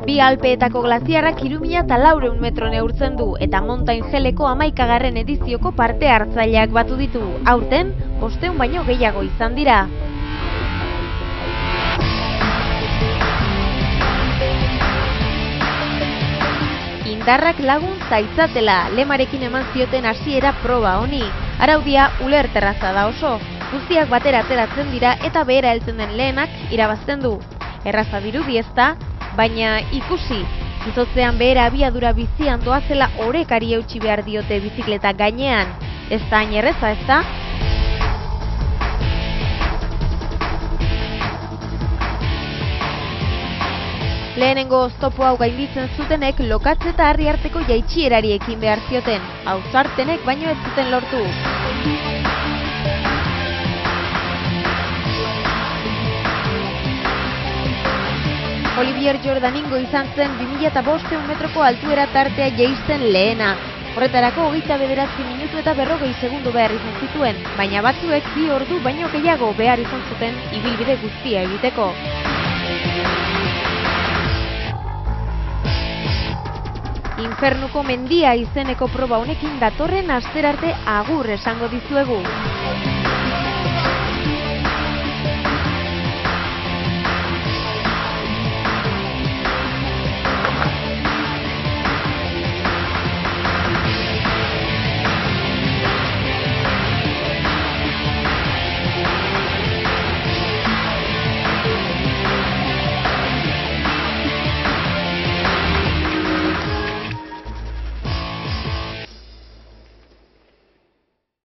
Bi Alpeetako glaziarrak 3400 metro neurtzen du eta Mountain Helleko 11. edizioko parte hartzaileak batu ditu. Aurten, 500 baino gehiago izan dira. Indarrak lagun zaitzatela, lemarekin eman zioten hasiera proba honi. Araudia ulerterraza da oso. Guztiak batera ateratzen dira eta behera heltzen den lehenak irabazten du. Erraza dirudi ezta, baina ikusi, izotzean behera abiadura bizian doazela orekari eutsi behar diote bizikleta gainean. Ez da hain erreza, ezta? Lehenengo oztopo hau gainditzen zutenek lokatze eta harri arteko jaitsierari ekin behar zioten. Ausartenek baino ez zuten lortu. Olivier Jordaningo izan zen 2500 metroko altuera tartea jaisten lehena. Horretarako 29 minutu eta 40 segundo behar izan zituen, baina batzuek 2 ordu baino gehiago behar izan zuten ibilbide guztia egiteko. Infernuko mendia izeneko proba honekin datorren asterarte agur esango dizuegu.